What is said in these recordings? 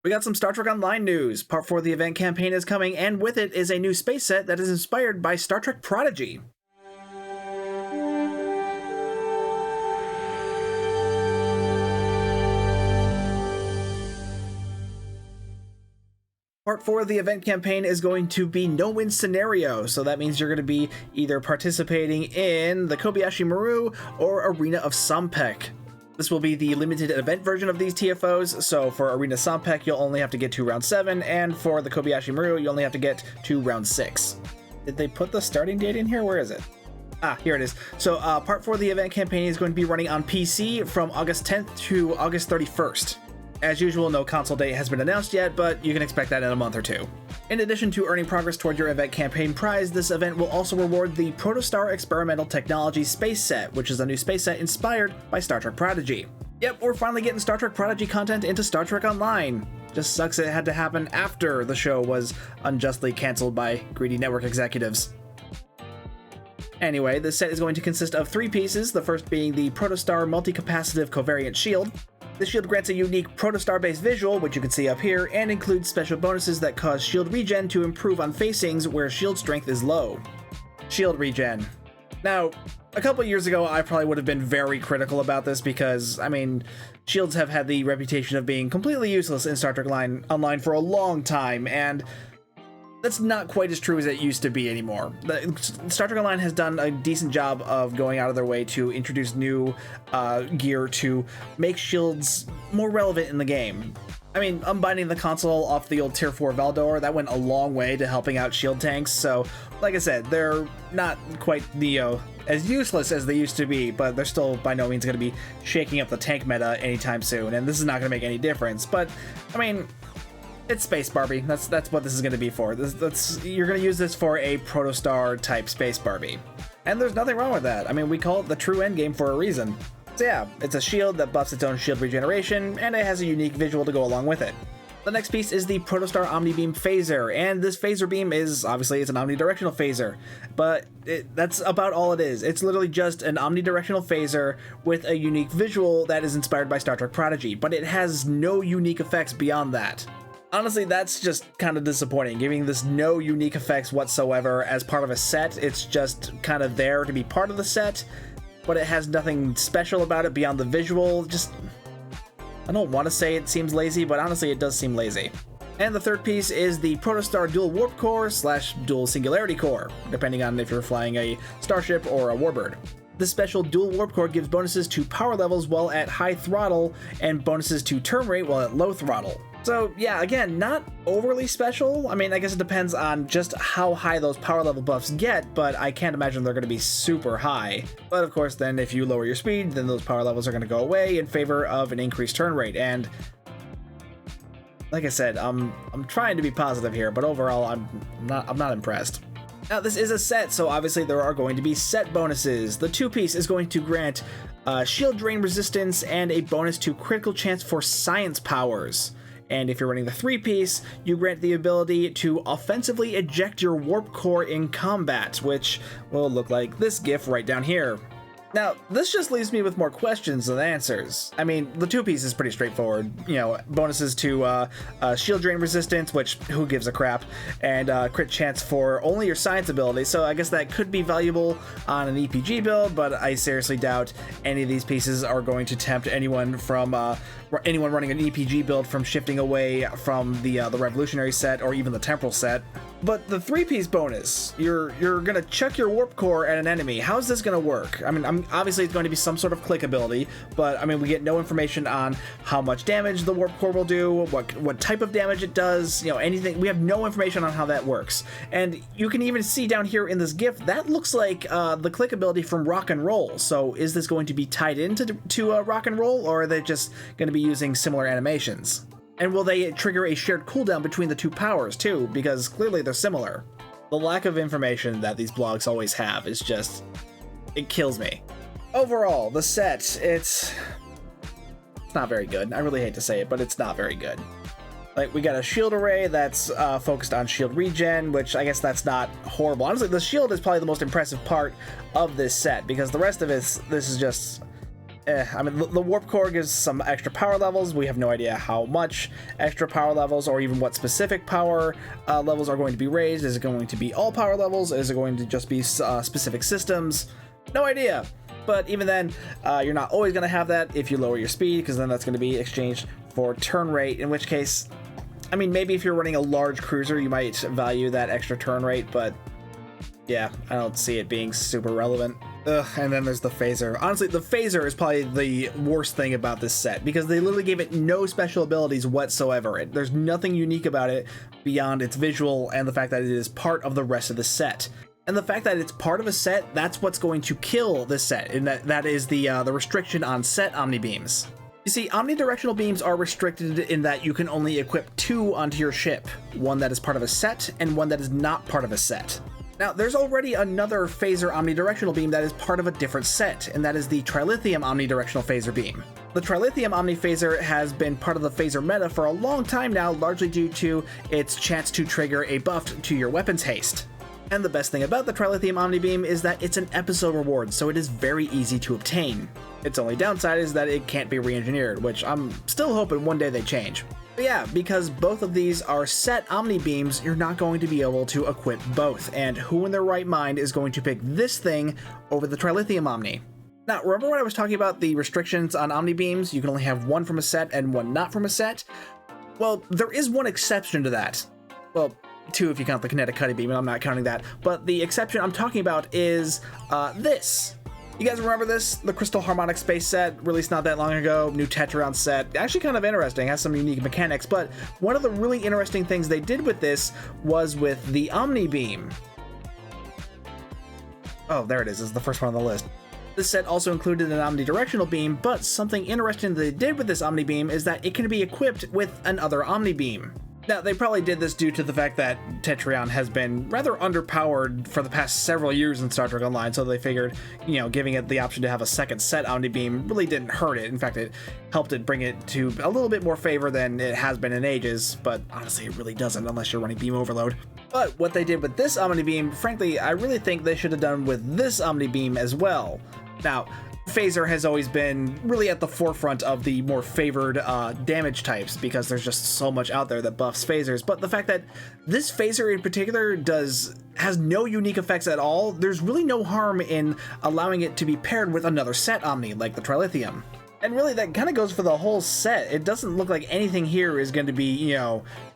We got some Star Trek Online news. Part 4 of the event campaign is coming, and with it is a new space set that is inspired by Star Trek Prodigy. Part 4 of the event campaign is going to be no-win scenario, so that means you're going to be either participating in the Kobayashi Maru or Arena of Sompek. This will be the limited event version of these TFOs, so for Arena Sompek you'll only have to get to round 7, and for the Kobayashi Maru you only have to get to round 6. Did they put the starting date in here? Where is it? Ah, here it is. So part 4 of the event campaign is going to be running on PC from August 10th to August 31st. As usual, no console date has been announced yet, but you can expect that in a month or two. In addition to earning progress toward your event campaign prize, this event will also reward the Protostar Experimental Technology Space Set, which is a new space set inspired by Star Trek Prodigy. Yep, we're finally getting Star Trek Prodigy content into Star Trek Online. Just sucks it had to happen after the show was unjustly canceled by greedy network executives. Anyway, this set is going to consist of 3 pieces, the first being the Protostar Multicapacitive Covariant Shield. The shield grants a unique Protostar-based visual, which you can see up here, and includes special bonuses that cause shield regen to improve on facings where shield strength is low. Shield regen. Now, a couple years ago, I probably would have been very critical about this because, I mean, shields have had the reputation of being completely useless in Star Trek Online for a long time, and that's not quite as true as it used to be anymore. Star Trek Online has done a decent job of going out of their way to introduce new gear to make shields more relevant in the game. I mean, unbinding the console off the old Tier 4 Valdor, that went a long way to helping out shield tanks, so like I said, they're not quite as useless as they used to be, but they're still by no means going to be shaking up the tank meta anytime soon, and this is not going to make any difference. But, I mean, it's Space Barbie. That's what this is going to be for. You're going to use this for a Protostar type Space Barbie. And there's nothing wrong with that. I mean, we call it the true endgame for a reason. So yeah, it's a shield that buffs its own shield regeneration, and it has a unique visual to go along with it. The next piece is the Protostar Omnibeam Phaser, and this phaser beam is, obviously, it's an omnidirectional phaser, but that's about all it is. It's literally just an omnidirectional phaser with a unique visual that is inspired by Star Trek Prodigy, but it has no unique effects beyond that. Honestly, that's just kind of disappointing, giving this no unique effects whatsoever as part of a set. It's just kind of there to be part of the set, but it has nothing special about it beyond the visual. Just, I don't want to say it seems lazy, but honestly, it does seem lazy. And the third piece is the Protostar Dual Warp Core / Dual Singularity Core, depending on if you're flying a starship or a warbird. This special Dual Warp Core gives bonuses to power levels while at high throttle, and bonuses to turn rate while at low throttle. So yeah, again, not overly special. I mean, I guess it depends on just how high those power level buffs get, but I can't imagine they're going to be super high. But of course, then if you lower your speed, then those power levels are going to go away in favor of an increased turn rate. And like I said, I'm trying to be positive here, but overall, I'm not impressed. Now, this is a set, so obviously there are going to be set bonuses. The 2-piece is going to grant shield drain resistance and a bonus to critical chance for science powers. And if you're running the 3-piece, you grant the ability to offensively eject your warp core in combat, which will look like this GIF right down here. Now, this just leaves me with more questions than answers. I mean, the 2-piece is pretty straightforward. You know, bonuses to shield drain resistance, which who gives a crap, and crit chance for only your science ability, so I guess that could be valuable on an EPG build, but I seriously doubt any of these pieces are going to tempt anyone running an EPG build from shifting away from the Revolutionary set or even the Temporal set. But the 3-piece bonus, you're gonna chuck your warp core at an enemy. How's this gonna work? I mean, obviously it's going to be some sort of click ability, but I mean, we get no information on how much damage the warp core will do, what type of damage it does, you know, anything. We have no information on how that works. And you can even see down here in this GIF, that looks like the click ability from Rock and Roll. So is this going to be tied into Rock and Roll, or are they just going to be using similar animations? And will they trigger a shared cooldown between the 2 powers too? Because clearly they're similar. The lack of information that these blogs always have is just, it kills me. Overall, the set, it's not very good. I really hate to say it, but it's not very good. Like, we got a shield array that's focused on shield regen, which I guess that's not horrible. Honestly, the shield is probably the most impressive part of this set, because the rest of this is just, I mean, the warp core gives some extra power levels. We have no idea how much extra power levals or even what specific power levels are going to be raised. Is it going to be all power levels? Is it going to just be specific systems? No idea. But even then, you're not always going to have that if you lower your speed, because then that's going to be exchanged for turn rate, in which case, I mean, maybe if you're running a large cruiser, you might value that extra turn rate, but yeah, I don't see it being super relevant. Ugh, and then there's the phaser. Honestly, the phaser is probably the worst thing about this set, because they literally gave it no special abilities whatsoever. There's nothing unique about it beyond its visual and the fact that it is part of the rest of the set. And the fact that it's part of a set, that's what's going to kill this set, and that is the restriction on set omni-beams. You see, omnidirectional beams are restricted in that you can only equip 2 onto your ship, one that is part of a set and one that is not part of a set. Now, there's already another phaser omnidirectional beam that is part of a different set, and that is the trilithium omnidirectional phaser beam. The trilithium omni-phaser has been part of the phaser meta for a long time now, largely due to its chance to trigger a buff to your weapon's haste. And the best thing about the Trilithium Omni-Beam is that it's an episode reward, so it is very easy to obtain. Its only downside is that it can't be re-engineered, which I'm still hoping one day they change. But yeah, because both of these are set Omni-Beams, you're not going to be able to equip both, and who in their right mind is going to pick this thing over the Trilithium Omni? Now, remember when I was talking about the restrictions on Omni-Beams? You can only have one from a set and one not from a set? Well, there is one exception to that. Well, 2 if you count the kinetic cutting beam, and I'm not counting that. But the exception I'm talking about is this. You guys remember this? The Crystal Harmonic Space set, released not that long ago, new Tetraron set. Actually kind of interesting, has some unique mechanics, but one of the really interesting things they did with this was with the Omni Beam. Oh, there it is. This is the first one on the list. This set also included an omnidirectional beam, but something interesting that they did with this Omni Beam is that it can be equipped with another Omni Beam. Now, they probably did this due to the fact that Tetraron has been rather underpowered for the past several years in Star Trek Online, so they figured, giving it the option to have a second set Omni-Beam really didn't hurt it. In fact, it helped it bring it to a little bit more favor than it has been in ages, but honestly, it really doesn't unless you're running beam overload. But what they did with this Omni-Beam, frankly, I really think they should have done with this Omni-Beam as well. Now, phaser has always been really at the forefront of the more favored damage types, because there's just so much out there that buffs phasers. But the fact that this phaser in particular has no unique effects at all, there's really no harm in allowing it to be paired with another set Omni, like the Trilithium. And really, that kind of goes for the whole set. It doesn't look like anything here is going to be,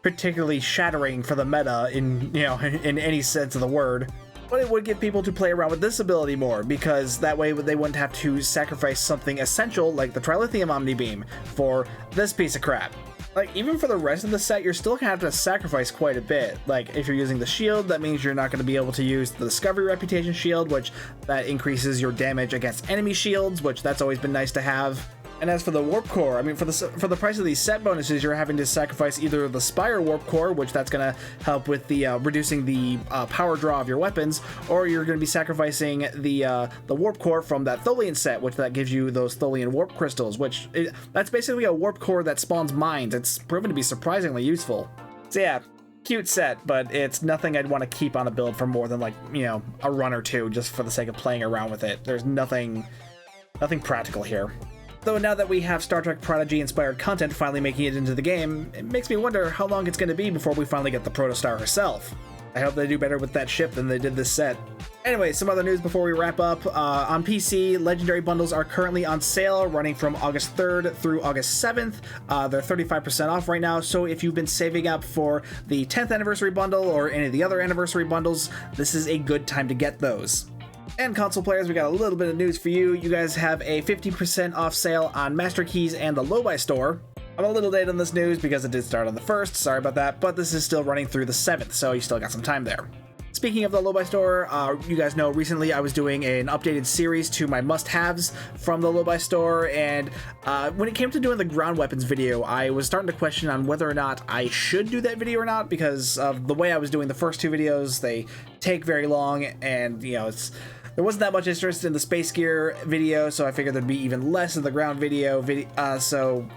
particularly shattering for the meta in any sense of the word. But it would get people to play around with this ability more, because that way they wouldn't have to sacrifice something essential like the Trilithium Omni-Beam for this piece of crap. Like, even for the rest of the set, you're still gonna have to sacrifice quite a bit. Like, if you're using the shield, that means you're not gonna be able to use the Discovery Reputation shield, which that increases your damage against enemy shields, which that's always been nice to have. And as for the warp core, I mean, for the price of these set bonuses, you're having to sacrifice either the Spire warp core, which that's going to help with the reducing the power draw of your weapons, or you're going to be sacrificing the warp core from that Tholian set, which that gives you those Tholian warp crystals, that's basically a warp core that spawns mines. It's proven to be surprisingly useful. So yeah, cute set, but it's nothing I'd want to keep on a build for more than a run or two, just for the sake of playing around with it. There's nothing practical here. Though now that we have Star Trek Prodigy inspired content finally making it into the game, it makes me wonder how long it's going to be before we finally get the Protostar herself. I hope they do better with that ship than they did this set. Anyway, some other news before we wrap up. On PC, Legendary Bundles are currently on sale, running from August 3rd through August 7th. They're 35% off right now, so if you've been saving up for the 10th anniversary bundle or any of the other anniversary bundles, this is a good time to get those. And console players, we got a little bit of news for you. You guys have a 50% off sale on Master Keys and the Lobi store. I'm a little late on this news because it did start on the 1st, sorry about that, but this is still running through the 7th, so you still got some time there. Speaking of the Lobi store, you guys know recently I was doing an updated series to my must-haves from the Lobi store, and when it came to doing the ground weapons video, I was starting to question on whether or not I should do that video or not, because of the way I was doing the first 2 videos. They take very long, and there wasn't that much interest in the space gear video, so I figured there'd be even less in the ground video, so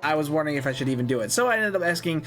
I was wondering if I should even do it. So I ended up asking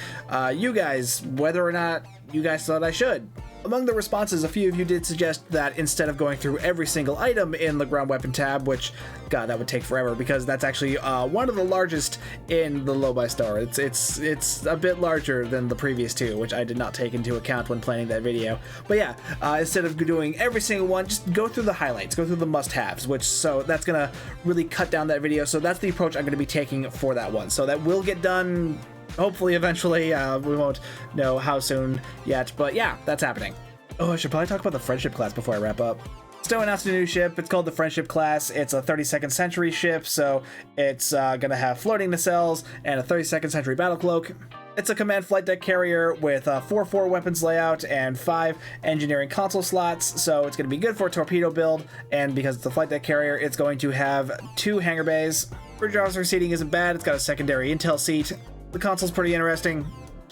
you guys whether or not you guys thought I should. Among the responses, a few of you did suggest that instead of going through every single item in the ground weapon tab, which, God, that would take forever because that's actually one of the largest in the Lobi Star. It's a bit larger than the previous two, which I did not take into account when planning that video. But yeah, instead of doing every single one, just go through the highlights, go through the must-haves, so that's gonna really cut down that video. So that's the approach I'm gonna be taking for that one. So that will get done hopefully eventually. We won't know how soon yet, but yeah, that's happening. Oh, I should probably talk about the friendship class before I wrap up. Stowe announced a new ship. It's called the Friendship class. It's a 32nd century ship, so it's gonna have floating nacelles and a 32nd century battle cloak. It's a command flight deck carrier with a 4-4 weapons layout and 5 engineering console slots, so it's going to be good for a torpedo build, and because it's a flight deck carrier, it's going to have 2 hangar bays. Bridge officer seating isn't bad. It's got a secondary intel seat. The console's pretty interesting.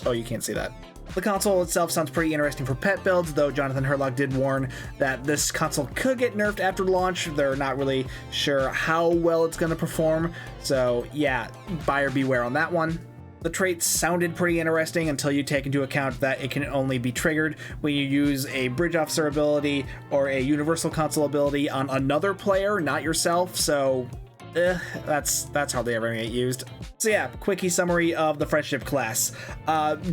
Oh, you can't see that. The console itself sounds pretty interesting for pet builds, though Jonathan Herlock did warn that this console could get nerfed after launch. They're not really sure how well it's going to perform, so yeah, buyer beware on that one. The traits sounded pretty interesting until you take into account that it can only be triggered when you use a bridge officer ability or a universal console ability on another player, not yourself, so that's hardly ever gonna get used. So yeah, quickie summary of the Friendship class.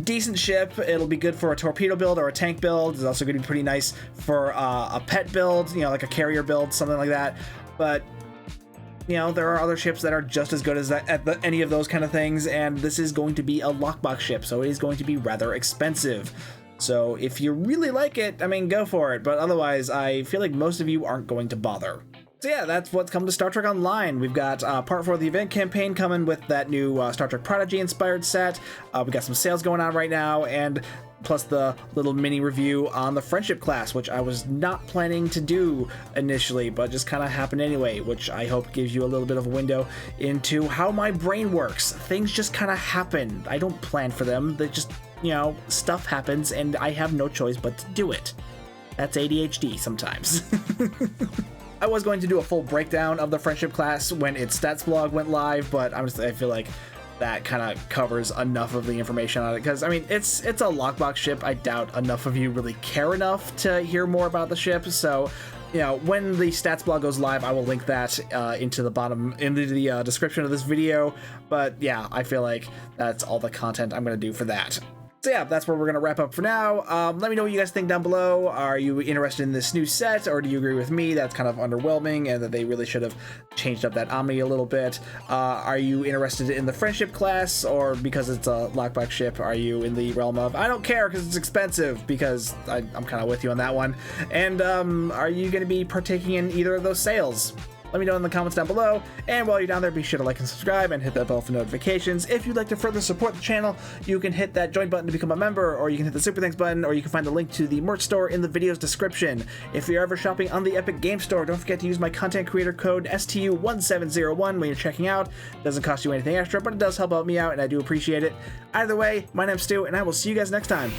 Decent ship. It'll be good for a torpedo build or a tank build. It's also gonna be pretty nice for a pet build, you know, like a carrier build, something like that. But you know, there are other ships that are just as good as that at any of those kind of things, and this is going to be a lockbox ship, so it is going to be rather expensive. So if you really like it, I mean, go for it, but otherwise, I feel like most of you aren't going to bother. So yeah, that's what's come to Star Trek Online. We've got part 4 of the event campaign coming with that new Star Trek Prodigy inspired set. We got some sales going on right now, and plus the little mini review on the Friendship class, which I was not planning to do initially, but just kind of happened anyway, which I hope gives you a little bit of a window into how my brain works. Things just kind of happen. I don't plan for them. They just, you know, stuff happens, and I have no choice but to do it. That's ADHD sometimes. I was going to do a full breakdown of the Friendship class when its stats blog went live, but I feel like that kind of covers enough of the information on it, because I mean, it's a lockbox ship. I doubt enough of you really care enough to hear more about the ship, so you know, when the stats blog goes live, I will link that into the description of this video. But yeah, I feel like that's all the content I'm going to do for that. So yeah, that's where we're going to wrap up for now. Let me know what you guys think down below. Are you interested in this new set, or do you agree with me that's kind of underwhelming and that they really should have changed up that Omni a little bit? Are you interested in the Friendship class, or because it's a lockbox ship, are you in the realm of, I don't care because it's expensive, because I'm kind of with you on that one? And are you going to be partaking in either of those sales? Let me know in the comments down below, and while you're down there, be sure to like and subscribe and hit that bell for notifications. If you'd like to further support the channel, you can hit that join button to become a member, or you can hit the super thanks button, or you can find the link to the merch store in the video's description. If you're ever shopping on the Epic Game Store, don't forget to use my content creator code STU1701 when you're checking out. It doesn't cost you anything extra, but it does help out me out, and I do appreciate it. Either way, my name's Stu, and I will see you guys next time.